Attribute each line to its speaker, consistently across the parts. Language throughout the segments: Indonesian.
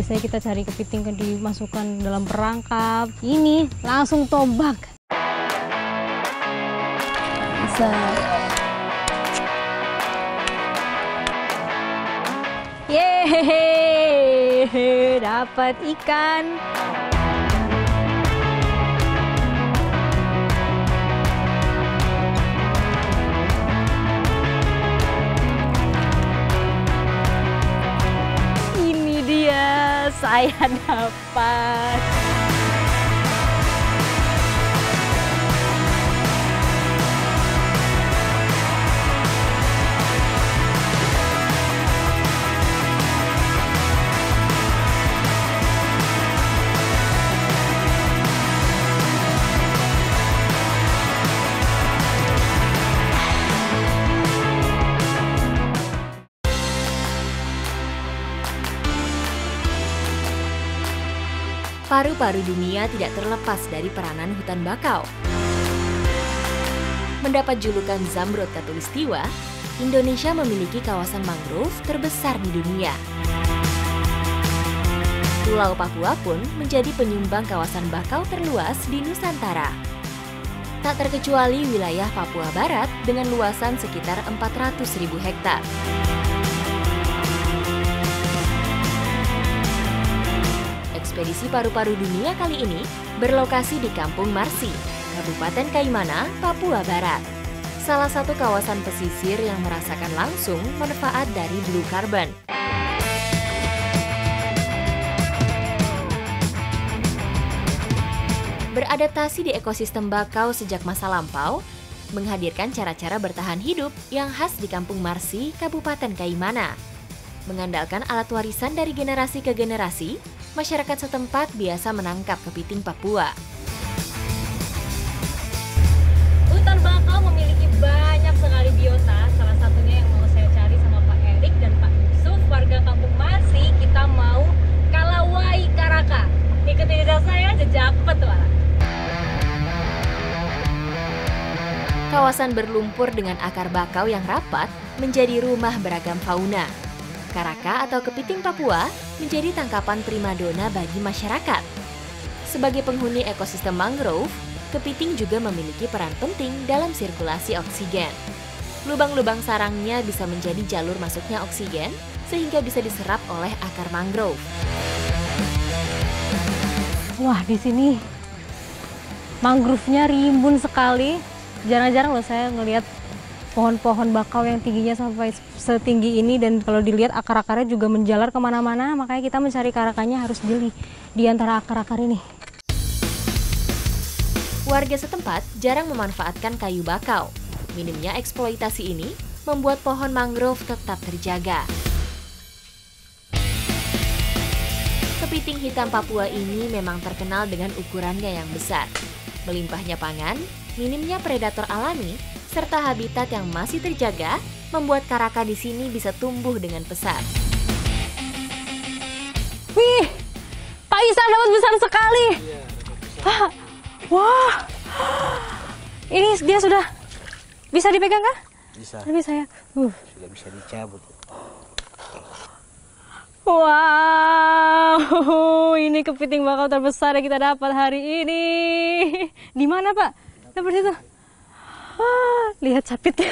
Speaker 1: biasanya kita cari kepiting kan dimasukkan dalam perangkap. Ini langsung tombak. Bisa. Yeay, dapat ikan. Saya dapat.
Speaker 2: Paru-paru dunia tidak terlepas dari peranan hutan bakau. Mendapat julukan Zamrud Khatulistiwa, Indonesia memiliki kawasan mangrove terbesar di dunia. Pulau Papua pun menjadi penyumbang kawasan bakau terluas di Nusantara. Tak terkecuali wilayah Papua Barat dengan luasan sekitar 400.000 hektar. Ekspedisi paru-paru dunia kali ini berlokasi di Kampung Marsi, Kabupaten Kaimana, Papua Barat. Salah satu kawasan pesisir yang merasakan langsung manfaat dari blue carbon. Beradaptasi di ekosistem bakau sejak masa lampau, menghadirkan cara-cara bertahan hidup yang khas di Kampung Marsi, Kabupaten Kaimana. Mengandalkan alat warisan dari generasi ke generasi, masyarakat setempat biasa menangkap kepiting Papua.
Speaker 1: Hutan bakau memiliki banyak sekali biota, salah satunya yang mau saya cari sama Pak Erik dan Pak Yusuf, warga Kampung Marsi. Kita mau Kalawai Karaka. Ikuti jejak saya, jejak petualang.
Speaker 2: Kawasan berlumpur dengan akar bakau yang rapat menjadi rumah beragam fauna. Karaka atau kepiting Papua menjadi tangkapan primadona bagi masyarakat. Sebagai penghuni ekosistem mangrove, kepiting juga memiliki peran penting dalam sirkulasi oksigen. Lubang-lubang sarangnya bisa menjadi jalur masuknya oksigen, sehingga bisa diserap oleh akar mangrove.
Speaker 1: Wah, di sini mangrove-nya rimbun sekali. Jarang-jarang loh saya ngelihat pohon-pohon bakau yang tingginya sampai setinggi ini, dan kalau dilihat akar-akarnya juga menjalar kemana-mana, makanya kita mencari karakannya harus jeli di antara akar-akar ini.
Speaker 2: Warga setempat jarang memanfaatkan kayu bakau. Minimnya eksploitasi ini membuat pohon mangrove tetap terjaga. Kepiting hitam Papua ini memang terkenal dengan ukurannya yang besar. Melimpahnya pangan, minimnya predator alami, serta habitat yang masih terjaga, membuat karaka di sini bisa tumbuh dengan pesat.
Speaker 1: Wih, Pak Isa dapat besar sekali. Wah, ini dia sudah bisa dipegang kah?
Speaker 3: Bisa.
Speaker 1: Bisa ya.
Speaker 3: Sudah bisa dicabut.
Speaker 1: Wow, ini kepiting bakau terbesar yang kita dapat hari ini. Di mana, Pak? Dapat situ. Lihat capitnya.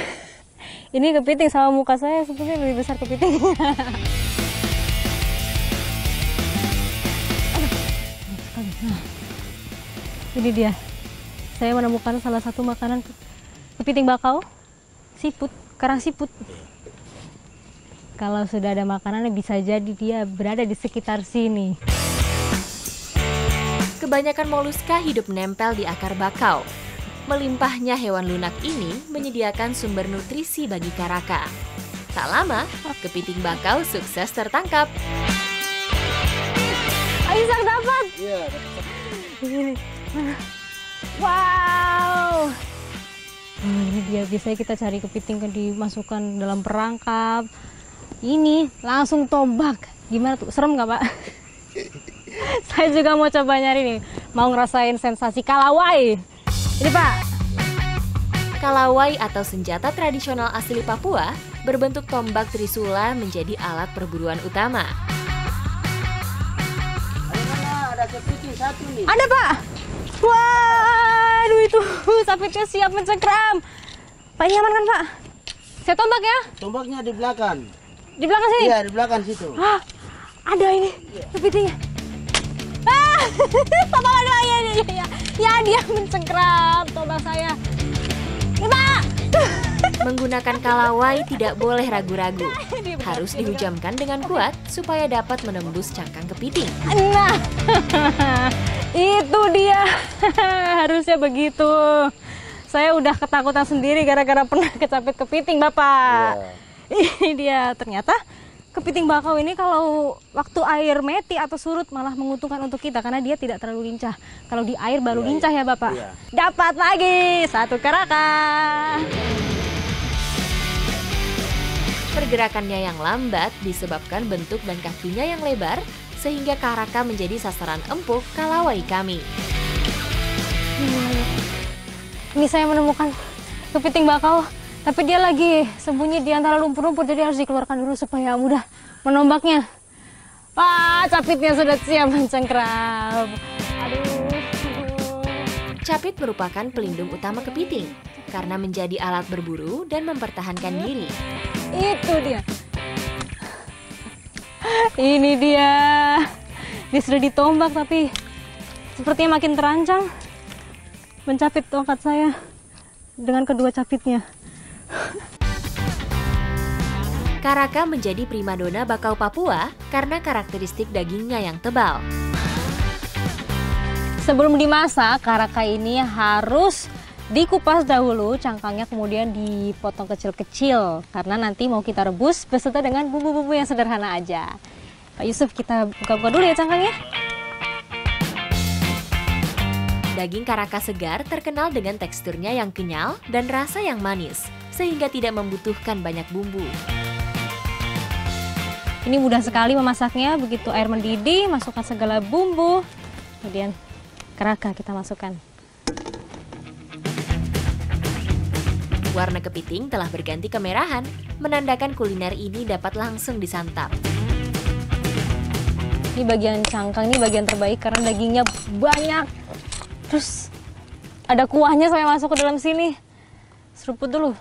Speaker 1: Ini kepiting sama muka saya sebenarnya lebih besar kepitingnya. Nah, ini dia. Saya menemukan salah satu makanan kepiting bakau, siput, karang siput. Kalau sudah ada makanannya bisa jadi dia berada di sekitar sini.
Speaker 2: Kebanyakan moluska hidup menempel di akar bakau. Melimpahnya hewan lunak ini menyediakan sumber nutrisi bagi karaka. Tak lama, kepiting bakau sukses tertangkap.
Speaker 1: Aisyah dapat!
Speaker 3: Iya.
Speaker 1: Wow! Ini dia, biasanya kita cari kepiting kan dimasukkan dalam perangkap. Ini langsung tombak. Gimana tuh? Serem nggak, Pak? Saya juga mau coba nyari nih. Mau ngerasain sensasi kalawai. Ini, Pak.
Speaker 2: Kalawai atau senjata tradisional asli Papua berbentuk tombak trisula menjadi alat perburuan utama.
Speaker 3: kepiting satu nih.
Speaker 1: Ada Pak. Waduh itu sapitnya siap mencengkram. Pak ini aman kan Pak? Saya tombak ya?
Speaker 3: Tombaknya di belakang.
Speaker 1: Di belakang sini?
Speaker 3: Iya, di belakang situ.
Speaker 1: Ah, ada ini kepitingnya. Ah, tombak ada ya. Ya dia mencengkram tombak saya. Ini Pak.
Speaker 2: Menggunakan kalawai tidak boleh ragu-ragu. Harus dihujamkan dengan kuat supaya dapat menembus cangkang kepiting.
Speaker 1: Nah, itu dia. Harusnya begitu. Saya udah ketakutan sendiri gara-gara pernah kecapit kepiting, Bapak. Ini dia, ternyata kepiting bakau ini kalau waktu air meti atau surut malah menguntungkan untuk kita karena dia tidak terlalu lincah. Kalau di air baru lincah ya, Bapak. Dapat lagi satu karaka.
Speaker 2: Pergerakannya yang lambat disebabkan bentuk dan kakinya yang lebar sehingga karaka menjadi sasaran empuk kalawai kami.
Speaker 1: Ini saya menemukan kepiting bakau, tapi dia lagi sembunyi di antara lumpur-lumpur, jadi harus dikeluarkan dulu supaya mudah menombaknya. Wah, capitnya sudah siap mencengkram. Aduh.
Speaker 2: Capit merupakan pelindung utama kepiting karena menjadi alat berburu dan mempertahankan diri.
Speaker 1: Itu dia. Ini dia. Dia sudah ditombak tapi sepertinya makin terancam mencapit tongkat saya dengan kedua capitnya.
Speaker 2: Karaka menjadi primadona bakau Papua karena karakteristik dagingnya yang tebal.
Speaker 1: Sebelum dimasak, karaka ini harus dikupas dahulu, cangkangnya kemudian dipotong kecil-kecil karena nanti mau kita rebus beserta dengan bumbu-bumbu yang sederhana aja. Pak Yusuf, kita buka-buka dulu ya cangkangnya.
Speaker 2: Daging karaka segar terkenal dengan teksturnya yang kenyal dan rasa yang manis, sehingga tidak membutuhkan banyak bumbu.
Speaker 1: Ini mudah sekali memasaknya, begitu air mendidih, masukkan segala bumbu, kemudian karaka kita masukkan.
Speaker 2: Warna kepiting telah berganti kemerahan, menandakan kuliner ini dapat langsung disantap.
Speaker 1: Ini bagian cangkang, ini bagian terbaik karena dagingnya banyak. Terus ada kuahnya, saya masuk ke dalam sini. Seruput dulu.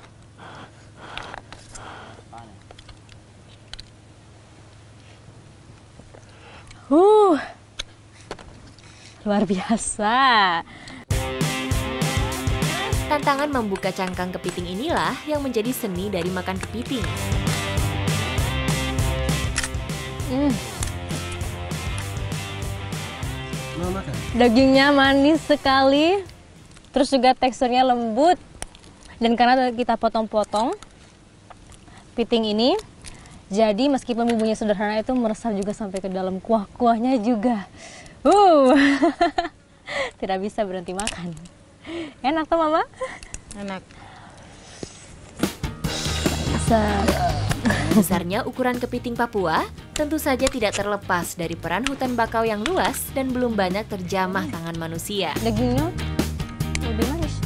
Speaker 1: Luar biasa.
Speaker 2: Tantangan membuka cangkang kepiting inilah yang menjadi seni dari makan kepiting.
Speaker 3: Mau makan?
Speaker 1: Dagingnya manis sekali, terus juga teksturnya lembut. Dan karena kita potong-potong kepiting ini, jadi meskipun bumbunya sederhana itu meresap juga sampai ke dalam kuah-kuahnya juga. Tidak bisa berhenti makan. Enak tuh Mama?
Speaker 4: Enak.
Speaker 2: Besarnya ukuran kepiting Papua tentu saja tidak terlepas dari peran hutan bakau yang luas dan belum banyak terjamah tangan manusia.
Speaker 1: Dagingnya lebih manis.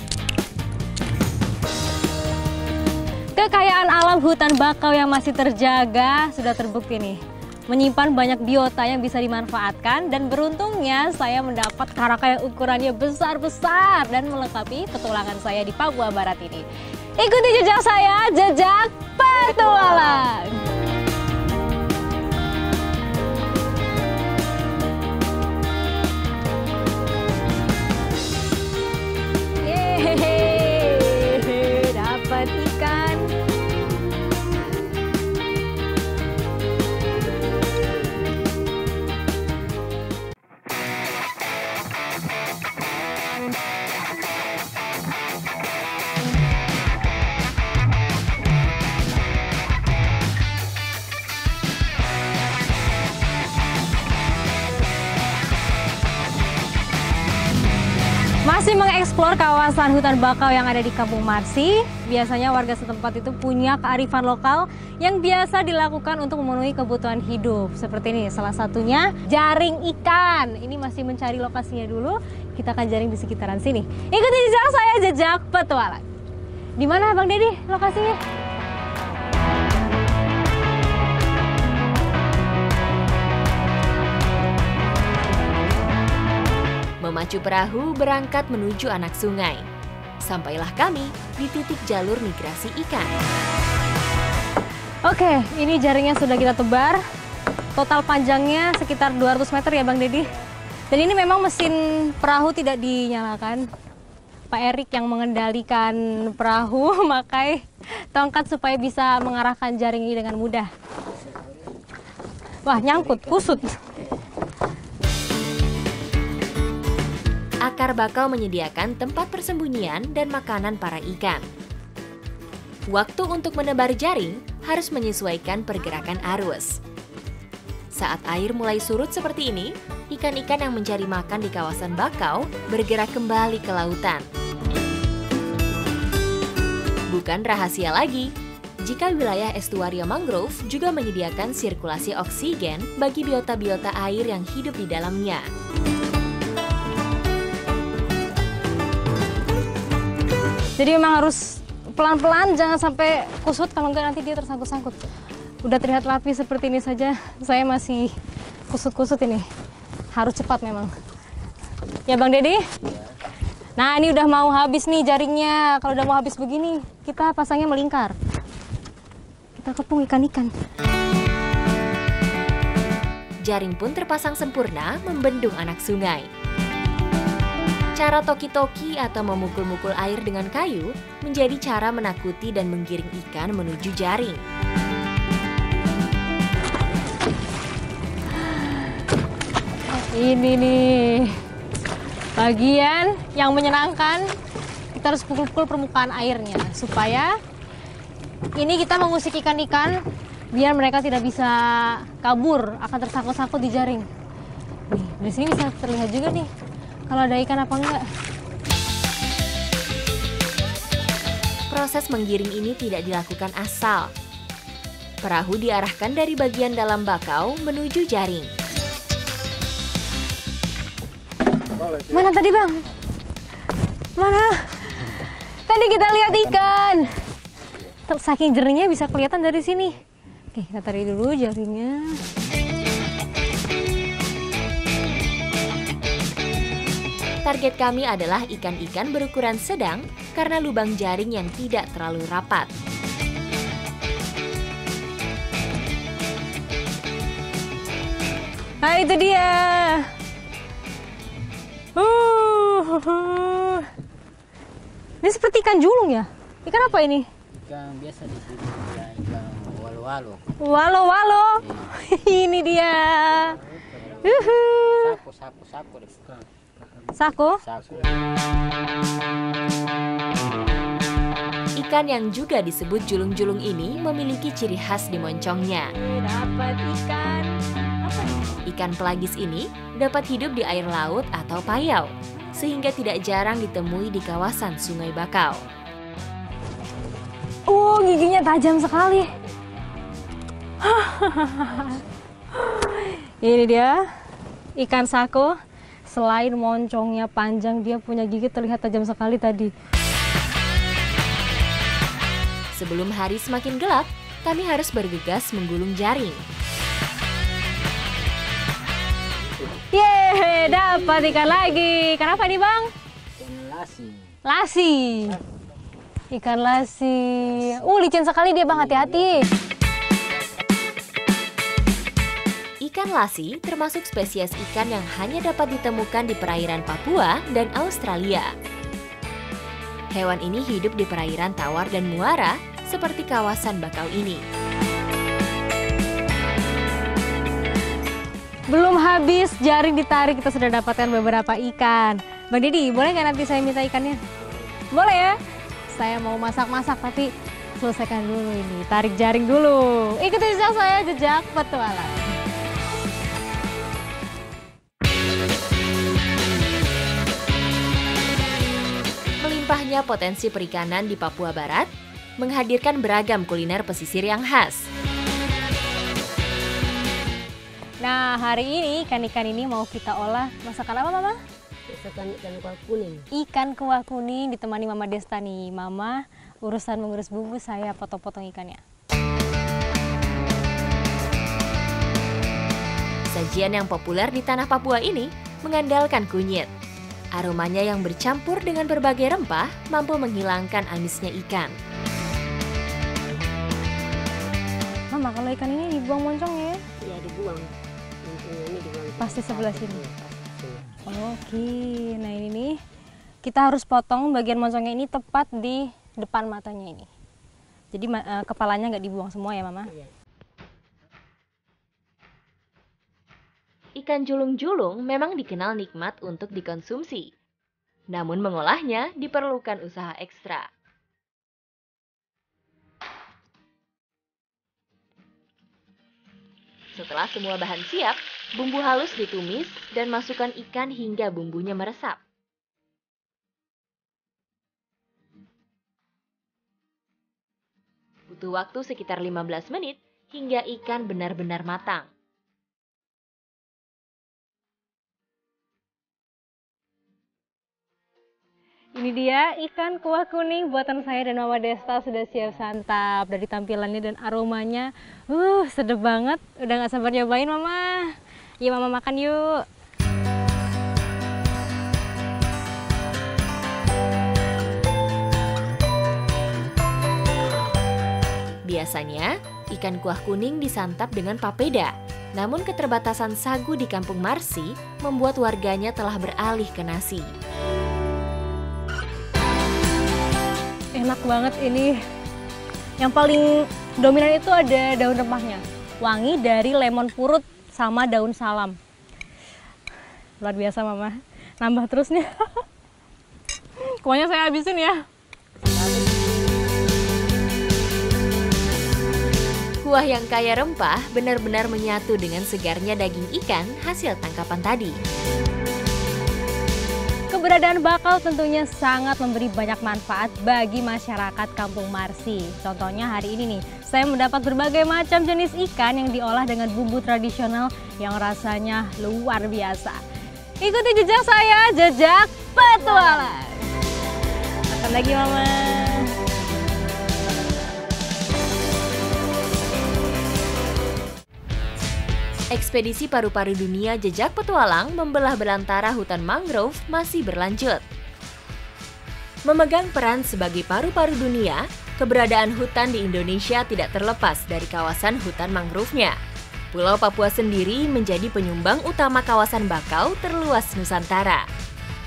Speaker 1: Kekayaan alam hutan bakau yang masih terjaga sudah terbukti nih. Menyimpan banyak biota yang bisa dimanfaatkan dan beruntungnya saya mendapat karaka yang ukurannya besar-besar dan melengkapi petualangan saya di Papua Barat ini. Ikuti jejak saya, jejak petualang. Yeay, dapat ikan. Masih mengeksplor kawasan hutan bakau yang ada di Kampung Marsi, biasanya warga setempat itu punya kearifan lokal yang biasa dilakukan untuk memenuhi kebutuhan hidup. Seperti ini, salah satunya jaring ikan. Ini masih mencari lokasinya dulu, kita akan jaring di sekitaran sini. Ikuti jejak saya, jejak petualang. Di mana Bang Deddy lokasinya?
Speaker 2: Pacu perahu berangkat menuju anak sungai. Sampailah kami di titik jalur migrasi ikan.
Speaker 1: Oke, ini jaringnya sudah kita tebar. Total panjangnya sekitar 200 meter ya Bang Dedi. Dan ini memang mesin perahu tidak dinyalakan. Pak Erik yang mengendalikan perahu memakai tongkat supaya bisa mengarahkan jaring ini dengan mudah. Wah, nyangkut, kusut.
Speaker 2: Akar bakau menyediakan tempat persembunyian dan makanan para ikan. Waktu untuk menebar jaring harus menyesuaikan pergerakan arus. Saat air mulai surut seperti ini, ikan-ikan yang mencari makan di kawasan bakau bergerak kembali ke lautan. Bukan rahasia lagi, jika wilayah estuario mangrove juga menyediakan sirkulasi oksigen bagi biota-biota air yang hidup di dalamnya.
Speaker 1: Jadi memang harus pelan-pelan, jangan sampai kusut, kalau enggak nanti dia tersangkut-sangkut. Udah terlihat rapi seperti ini saja, saya masih kusut-kusut ini. Harus cepat memang. Ya Bang Dedi? Nah ini udah mau habis nih jaringnya. Kalau udah mau habis begini, kita pasangnya melingkar. Kita kepung ikan-ikan.
Speaker 2: Jaring pun terpasang sempurna membendung anak sungai. Cara toki-toki atau memukul-mukul air dengan kayu menjadi cara menakuti dan menggiring ikan menuju jaring.
Speaker 1: Ini nih bagian yang menyenangkan. Kita harus pukul-pukul permukaan airnya supaya ini kita mengusik ikan-ikan biar mereka tidak bisa kabur, akan tersangkut-sangkut di jaring. Nih, dari sini bisa terlihat juga nih kalau ada ikan apa enggak.
Speaker 2: Proses menggiring ini tidak dilakukan asal. Perahu diarahkan dari bagian dalam bakau menuju jaring.
Speaker 1: Mana tadi Bang? Mana? Tadi kita lihat ikan. Saking jernihnya bisa kelihatan dari sini. Oke, kita tarik dulu jaringnya.
Speaker 2: Target kami adalah ikan-ikan berukuran sedang karena lubang jaring yang tidak terlalu rapat.
Speaker 1: Nah itu dia. Ini seperti ikan julung ya? Ikan apa ini?
Speaker 3: Ikan biasa di sini, ya, ikan walo-walo.
Speaker 1: Walo-walo. Ini dia.
Speaker 3: Saku deh.
Speaker 1: Sako.
Speaker 3: Saku.
Speaker 2: Ikan yang juga disebut julung-julung ini memiliki ciri khas di moncongnya.
Speaker 1: Dapat ikan. Apa nih?
Speaker 2: Ikan pelagis ini dapat hidup di air laut atau payau, sehingga tidak jarang ditemui di kawasan Sungai Bakau.
Speaker 1: Giginya tajam sekali. Ini dia ikan sako. Selain moncongnya panjang, dia punya gigi terlihat tajam sekali tadi.
Speaker 2: Sebelum hari semakin gelap, kami harus bergegas menggulung jaring.
Speaker 1: Yeay, dapat ikan lagi. Ikan apa nih Bang?
Speaker 3: Ikan lasi.
Speaker 1: Lasi. Ikan lasi. Licin sekali dia Bang, hati-hati.
Speaker 2: Ikan lasi termasuk spesies ikan yang hanya dapat ditemukan di perairan Papua dan Australia. Hewan ini hidup di perairan tawar dan muara seperti kawasan bakau ini.
Speaker 1: Belum habis jaring ditarik, kita sudah dapatkan beberapa ikan. Bang Dedi, boleh nggak nanti saya minta ikannya? Boleh ya? Saya mau masak-masak, tapi selesaikan dulu ini. Tarik jaring dulu. Ikuti jejak saya, jejak petualang.
Speaker 2: Melimpahnya potensi perikanan di Papua Barat menghadirkan beragam kuliner pesisir yang khas.
Speaker 1: Nah, hari ini ikan-ikan ini mau kita olah masakan apa, Mama?
Speaker 3: Masakan ikan kuah kuning.
Speaker 1: Ikan kuah kuning ditemani Mama Desta nih. Mama urusan mengurus bumbu, saya potong-potong ikannya.
Speaker 2: Sajian yang populer di tanah Papua ini mengandalkan kunyit. Aromanya yang bercampur dengan berbagai rempah mampu menghilangkan amisnya ikan.
Speaker 1: Mama, kalau ikan ini dibuang moncongnya ya?
Speaker 3: Ya dibuang. Ini dibuang.
Speaker 1: Pasti sebelah sini.
Speaker 3: Pasti.
Speaker 1: Oke, nah ini nih kita harus potong bagian moncongnya ini tepat di depan matanya ini. Jadi kepalanya nggak dibuang semua ya, Mama?
Speaker 3: Iya.
Speaker 2: Ikan julung-julung memang dikenal nikmat untuk dikonsumsi. Namun mengolahnya diperlukan usaha ekstra. Setelah semua bahan siap, bumbu halus ditumis dan masukkan ikan hingga bumbunya meresap. Butuh waktu sekitar 15 menit hingga ikan benar-benar matang.
Speaker 1: Ini dia ikan kuah kuning buatan saya dan Mama Desta sudah siap santap. Dari tampilannya dan aromanya, sedap banget. Udah gak sabar nyobain, Mama. Yuk Mama makan yuk.
Speaker 2: Biasanya, ikan kuah kuning disantap dengan papeda. Namun keterbatasan sagu di Kampung Marsi membuat warganya telah beralih ke nasi.
Speaker 1: Enak banget ini. Yang paling dominan itu ada daun rempahnya. Wangi dari lemon purut sama daun salam. Luar biasa, Mama. Nambah terus nih. Kuahnya saya habisin ya.
Speaker 2: Kuah yang kaya rempah benar-benar menyatu dengan segarnya daging ikan hasil tangkapan tadi.
Speaker 1: Keberadaan bakau tentunya sangat memberi banyak manfaat bagi masyarakat Kampung Marsi. Contohnya hari ini nih, saya mendapat berbagai macam jenis ikan yang diolah dengan bumbu tradisional yang rasanya luar biasa. Ikuti jejak saya, jejak petualang. Makan lagi, Mama.
Speaker 2: Ekspedisi paru-paru dunia Jejak Petualang membelah belantara hutan mangrove masih berlanjut. Memegang peran sebagai paru-paru dunia, keberadaan hutan di Indonesia tidak terlepas dari kawasan hutan mangrove-nya. Pulau Papua sendiri menjadi penyumbang utama kawasan bakau terluas Nusantara.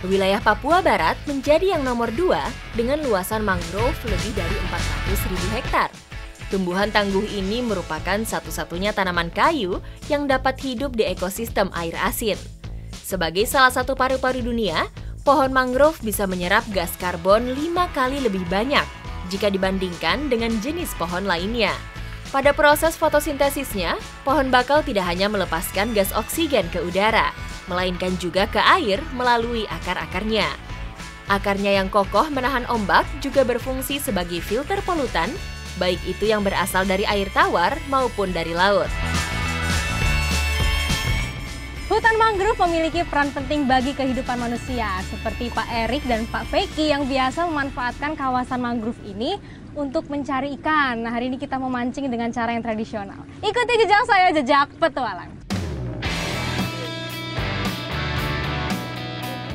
Speaker 2: Wilayah Papua Barat menjadi yang nomor 2 dengan luasan mangrove lebih dari 400.000 hektar. Tumbuhan tangguh ini merupakan satu-satunya tanaman kayu yang dapat hidup di ekosistem air asin. Sebagai salah satu paru-paru dunia, pohon mangrove bisa menyerap gas karbon 5 kali lebih banyak jika dibandingkan dengan jenis pohon lainnya. Pada proses fotosintesisnya, pohon bakau tidak hanya melepaskan gas oksigen ke udara, melainkan juga ke air melalui akar-akarnya. Akarnya yang kokoh menahan ombak juga berfungsi sebagai filter polutan, baik itu yang berasal dari air tawar maupun dari laut.
Speaker 1: Hutan mangrove memiliki peran penting bagi kehidupan manusia, seperti Pak Erik dan Pak Feki yang biasa memanfaatkan kawasan mangrove ini untuk mencari ikan. Nah, hari ini kita memancing dengan cara yang tradisional. Ikuti jejak saya, jejak petualang.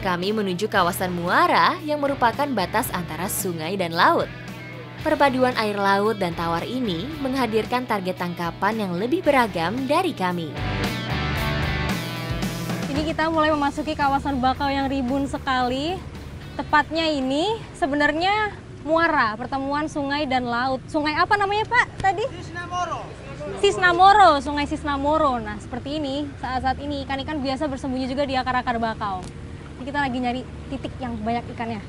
Speaker 2: Kami menuju kawasan muara yang merupakan batas antara sungai dan laut. Perpaduan air laut dan tawar ini menghadirkan target tangkapan yang lebih beragam dari kami.
Speaker 1: Ini kita mulai memasuki kawasan bakau yang ribun sekali. Tepatnya ini sebenarnya muara, pertemuan sungai dan laut. Sungai apa namanya, Pak, tadi? Sisnamoro, Sungai Sisnamoro. Nah, seperti ini, saat-saat ini ikan-ikan biasa bersembunyi juga di akar-akar bakau. Ini kita lagi nyari titik yang banyak ikannya.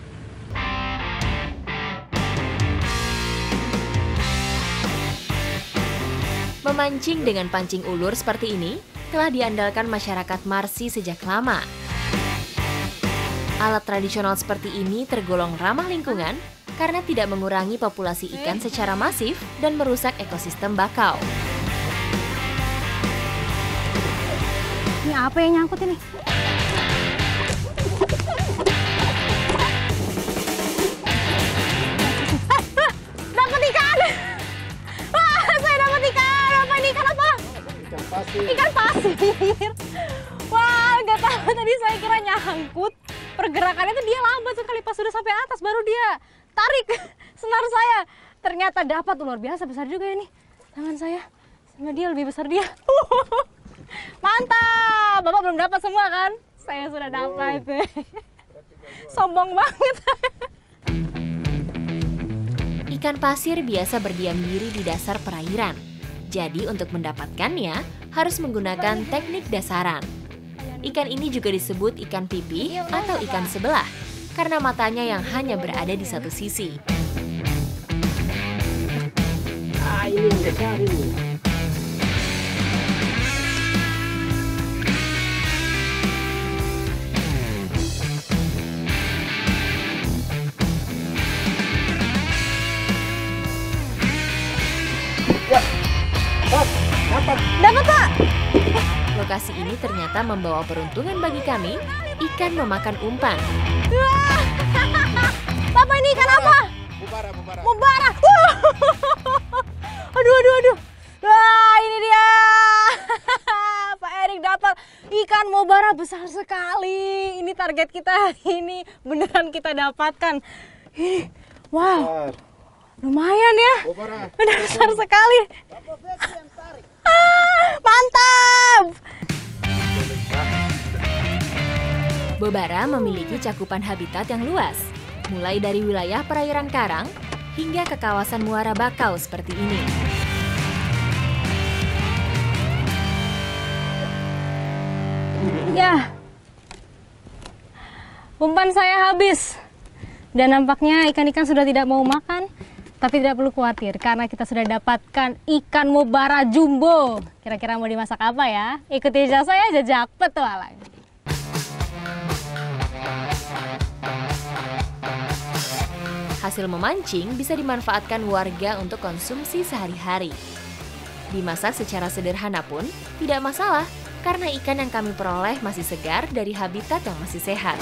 Speaker 2: Memancing dengan pancing ulur seperti ini telah diandalkan masyarakat Marsi sejak lama. Alat tradisional seperti ini tergolong ramah lingkungan karena tidak mengurangi populasi ikan secara masif dan merusak ekosistem bakau.
Speaker 1: Ini apa yang nyangkut ini? Dapat ikan! Wah, saya dapat ikan! Apa ini? Ikan apa?
Speaker 3: Ikan pasir.
Speaker 1: Ikan pasir. Wah, nggak tahu tadi saya kira nyangkut. pergerakannya tuh dia lambat sekali, pas sudah sampai atas baru dia tarik senar saya. Ternyata dapat, luar biasa besar juga ini tangan saya, sama dia lebih besar dia. Mantap, Bapak belum dapat semua kan? Saya sudah dapat. Sombong banget.
Speaker 2: Ikan pasir biasa berdiam diri di dasar perairan. Jadi untuk mendapatkannya harus menggunakan teknik dasaran. Ikan ini juga disebut ikan pipih atau ikan sebelah karena matanya yang hanya berada di satu sisi.
Speaker 3: Ini yang besar ini.
Speaker 1: Dapat, Pak.
Speaker 2: Lokasi ini ternyata membawa peruntungan bagi kami, ikan memakan umpan.
Speaker 1: Wah. Bapak, ini ikan apa?
Speaker 3: Mubara.
Speaker 1: Mubara. Aduh. Wah, ini dia. Pak Erik dapat ikan mubara besar sekali. Ini target kita hari ini. Beneran kita dapatkan. Wow. Lumayan ya. Benar besar sekali. Mantap.
Speaker 2: Bobara memiliki cakupan habitat yang luas, mulai dari wilayah perairan karang hingga ke kawasan muara bakau seperti ini.
Speaker 1: Ya, umpan saya habis. Dan nampaknya ikan-ikan sudah tidak mau makan. Tapi tidak perlu khawatir karena kita sudah dapatkan ikan mubara jumbo. Kira-kira mau dimasak apa ya? Ikuti jejak saya, jejak petualang.
Speaker 2: Hasil memancing bisa dimanfaatkan warga untuk konsumsi sehari-hari. Dimasak secara sederhana pun tidak masalah karena ikan yang kami peroleh masih segar dari habitat yang masih sehat.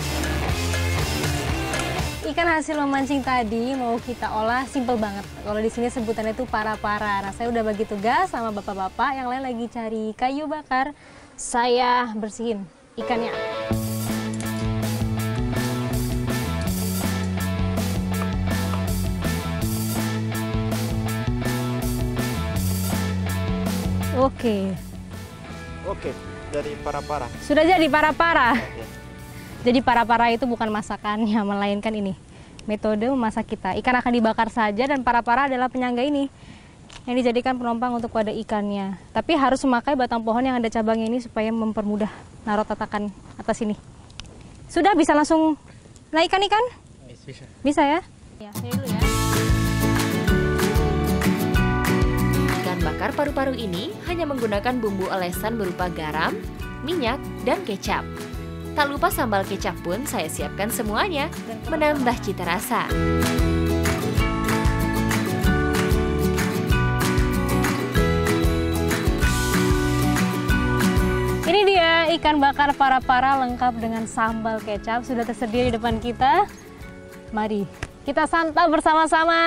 Speaker 1: Ikan hasil memancing tadi mau kita olah simple banget. Kalau di sini sebutannya itu para-para. Nah, saya udah bagi tugas sama bapak-bapak yang lain lagi cari kayu bakar. Saya bersihin ikannya.
Speaker 4: Oke, dari para-para.
Speaker 1: Sudah jadi para-para.
Speaker 4: Oke.
Speaker 1: Jadi para-para itu bukan masakannya, melainkan ini metode memasak kita. Ikan akan dibakar saja dan para-para adalah penyangga ini yang dijadikan penumpang untuk wadah ikannya. Tapi harus memakai batang pohon yang ada cabangnya ini supaya mempermudah naruh tatakan atas ini. Sudah bisa langsung naikkan ikan?
Speaker 4: Bisa.
Speaker 1: Bisa ya? Ya, saya dulu ya.
Speaker 2: Ikan bakar paru-paru ini hanya menggunakan bumbu olesan berupa garam, minyak, dan kecap. Tak lupa sambal kecap pun saya siapkan semuanya, menambah cita rasa.
Speaker 1: Ini dia ikan bakar para-para lengkap dengan sambal kecap. Sudah tersedia di depan kita. Mari kita santap bersama-sama.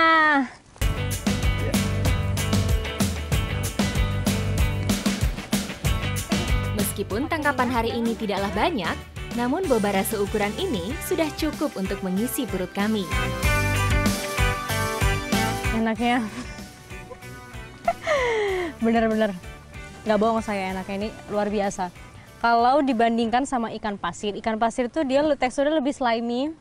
Speaker 2: Meskipun tangkapan hari ini tidaklah banyak, namun bobara seukuran ini sudah cukup untuk mengisi perut kami.
Speaker 1: Enaknya. Bener-bener. Nggak bohong saya, enaknya ini luar biasa. Kalau dibandingkan sama ikan pasir itu dia teksturnya lebih slimy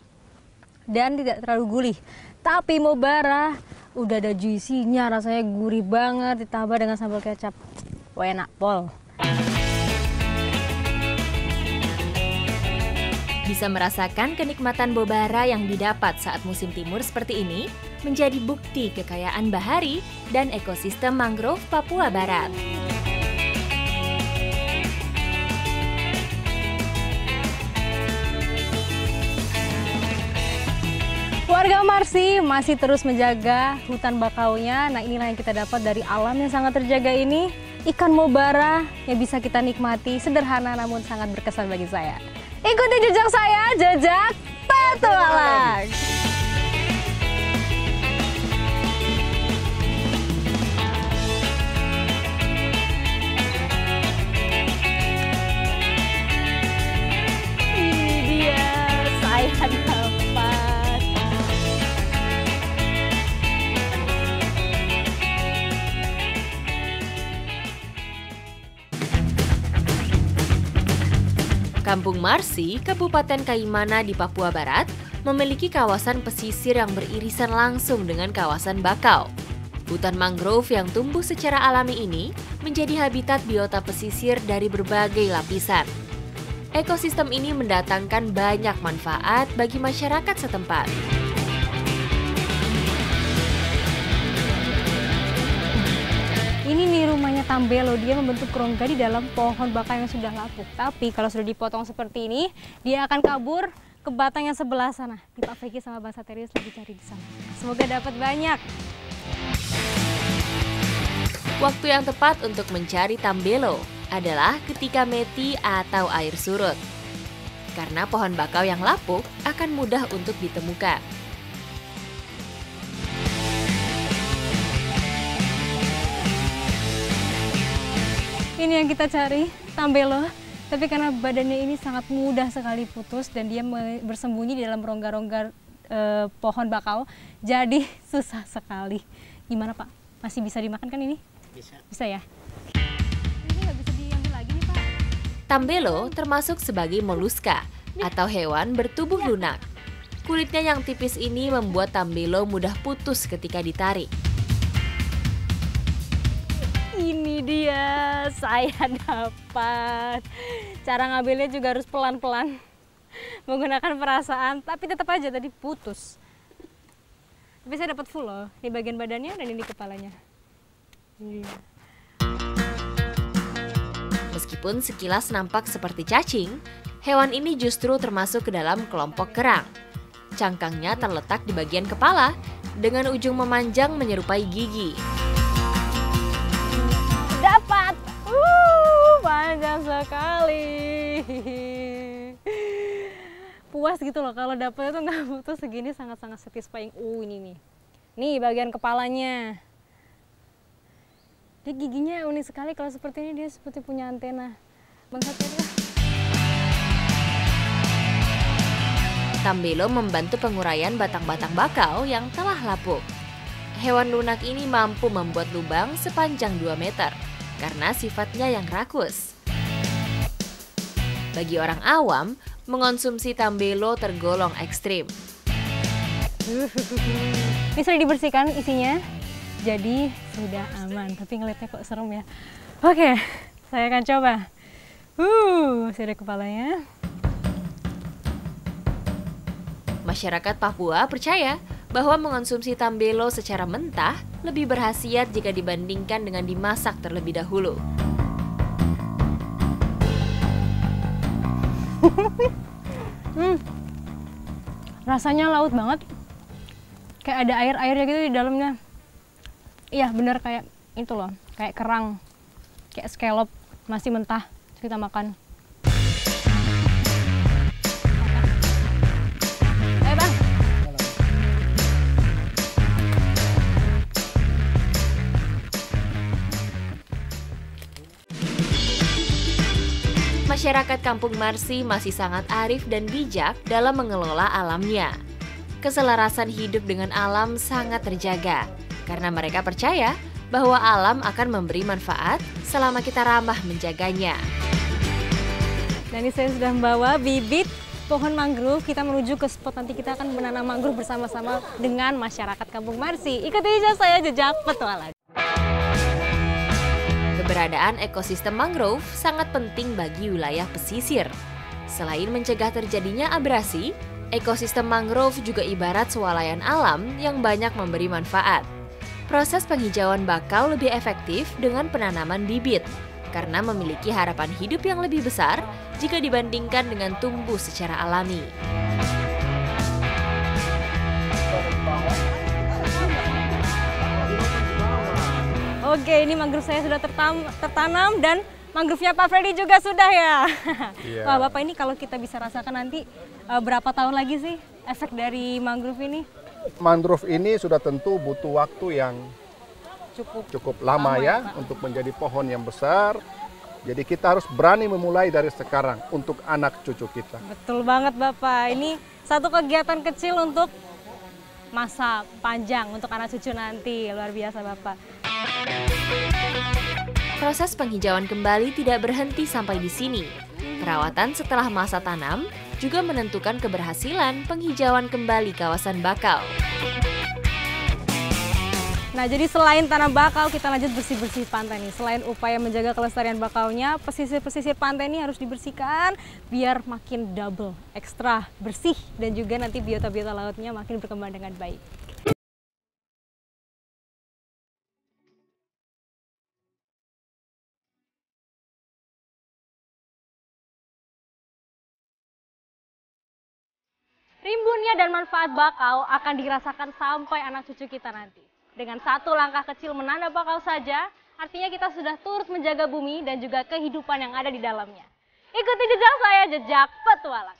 Speaker 1: dan tidak terlalu gurih. Tapi mobara udah ada juicy-nya, rasanya gurih banget, ditambah dengan sambal kecap. Wah, enak pol.
Speaker 2: Bisa merasakan kenikmatan bobara yang didapat saat musim timur seperti ini menjadi bukti kekayaan bahari dan ekosistem mangrove Papua Barat.
Speaker 1: Warga Marsi masih terus menjaga hutan bakaunya. Nah, inilah yang kita dapat dari alam yang sangat terjaga ini. Ikan mobara yang bisa kita nikmati, sederhana namun sangat berkesan bagi saya. Ikuti jejak saya, jejak petualang. Ini dia saya
Speaker 2: Kampung Marsi, Kabupaten Kaimana di Papua Barat, memiliki kawasan pesisir yang beririsan langsung dengan kawasan bakau. Hutan mangrove yang tumbuh secara alami ini menjadi habitat biota pesisir dari berbagai lapisan. Ekosistem ini mendatangkan banyak manfaat bagi masyarakat setempat.
Speaker 1: Ini nih rumahnya Tambelo, dia membentuk rongga di dalam pohon bakau yang sudah lapuk. Tapi kalau sudah dipotong seperti ini, dia akan kabur ke batang yang sebelah sana. Di Pak Feki sama Bang Saterius lagi cari di sana. Semoga dapat banyak.
Speaker 2: Waktu yang tepat untuk mencari Tambelo adalah ketika meti atau air surut. Karena pohon bakau yang lapuk akan mudah untuk ditemukan.
Speaker 1: Ini yang kita cari, Tambelo. Tapi karena badannya ini sangat mudah sekali putus dan dia bersembunyi di dalam rongga-rongga pohon bakau, jadi susah sekali. Gimana Pak? Masih bisa dimakan kan ini?
Speaker 3: Bisa.
Speaker 1: Bisa ya? Ini nggak bisa diambil lagi nih Pak.
Speaker 2: Tambelo termasuk sebagai moluska atau hewan bertubuh lunak. Kulitnya yang tipis ini membuat Tambelo mudah putus ketika ditarik.
Speaker 1: Ini dia, saya dapat. Cara ngambilnya juga harus pelan-pelan. Menggunakan perasaan, tapi tetap aja tadi putus. Tapi saya dapat full loh, di bagian badannya dan ini kepalanya. Ini.
Speaker 2: Meskipun sekilas nampak seperti cacing, hewan ini justru termasuk ke dalam kelompok kerang. Cangkangnya terletak di bagian kepala, dengan ujung memanjang menyerupai gigi.
Speaker 1: Dapat! Panjang sekali. Puas gitu loh, kalau dapetnya tuh nggak butuh segini, sangat-sangat satisfying. Ini nih. Nih bagian kepalanya. Dia giginya unik sekali, kalau seperti ini dia seperti punya antena. Bang Saterius.
Speaker 2: Tambelo membantu penguraian batang-batang bakau yang telah lapuk. Hewan lunak ini mampu membuat lubang sepanjang 2 meter karena sifatnya yang rakus. Bagi orang awam, mengonsumsi Tambelo tergolong ekstrim.
Speaker 1: Ini sudah dibersihkan isinya, jadi sudah aman. Tapi ngeliatnya kok serem ya. Oke, saya akan coba. Sudah kepalanya.
Speaker 2: Masyarakat Papua percaya bahwa mengonsumsi Tambelo secara mentah lebih berkhasiat jika dibandingkan dengan dimasak terlebih dahulu.
Speaker 1: Rasanya laut banget. Kayak ada air-airnya gitu di dalamnya. Iya bener kayak itu loh, kayak kerang, kayak scallop masih mentah kita makan. Bang.
Speaker 2: Masyarakat Kampung Marsi masih sangat arif dan bijak dalam mengelola alamnya. Keselarasan hidup dengan alam sangat terjaga, karena mereka percaya bahwa alam akan memberi manfaat selama kita ramah menjaganya.
Speaker 1: Dan ini saya sudah membawa bibit pohon mangrove. Kita menuju ke spot nanti kita akan menanam mangrove bersama-sama dengan masyarakat Kampung Marsi. Ikuti saja saya jejak petualang.
Speaker 2: Keberadaan ekosistem mangrove sangat penting bagi wilayah pesisir. Selain mencegah terjadinya abrasi, ekosistem mangrove juga ibarat swalayan alam yang banyak memberi manfaat. Proses penghijauan bakau lebih efektif dengan penanaman bibit, karena memiliki harapan hidup yang lebih besar jika dibandingkan dengan tumbuh secara alami.
Speaker 1: Oke, ini mangrove saya sudah tertanam dan mangrove-nya Pak Freddy juga sudah ya.
Speaker 4: Iya.
Speaker 1: Wah, Bapak ini kalau kita bisa rasakan nanti berapa tahun lagi sih efek dari mangrove ini?
Speaker 5: Mangrove ini sudah tentu butuh waktu yang cukup lama ya untuk menjadi pohon yang besar. Jadi kita harus berani memulai dari sekarang untuk anak cucu kita.
Speaker 1: Betul banget Bapak, ini satu kegiatan kecil untuk masa panjang untuk anak cucu nanti. Luar biasa Bapak.
Speaker 2: Proses penghijauan kembali tidak berhenti sampai di sini. Perawatan setelah masa tanam juga menentukan keberhasilan penghijauan kembali kawasan bakau.
Speaker 1: Nah, jadi selain tanam bakau, kita lanjut bersih-bersih pantai nih. Selain upaya menjaga kelestarian bakaunya, pesisir-pesisir pantai ini harus dibersihkan biar makin double, ekstra bersih, dan juga nanti biota-biota lautnya makin berkembang dengan baik. Rimbunnya dan manfaat bakau akan dirasakan sampai anak cucu kita nanti. Dengan satu langkah kecil menanam bakau saja, artinya kita sudah turut menjaga bumi dan juga kehidupan yang ada di dalamnya. Ikuti jejak saya, jejak petualang.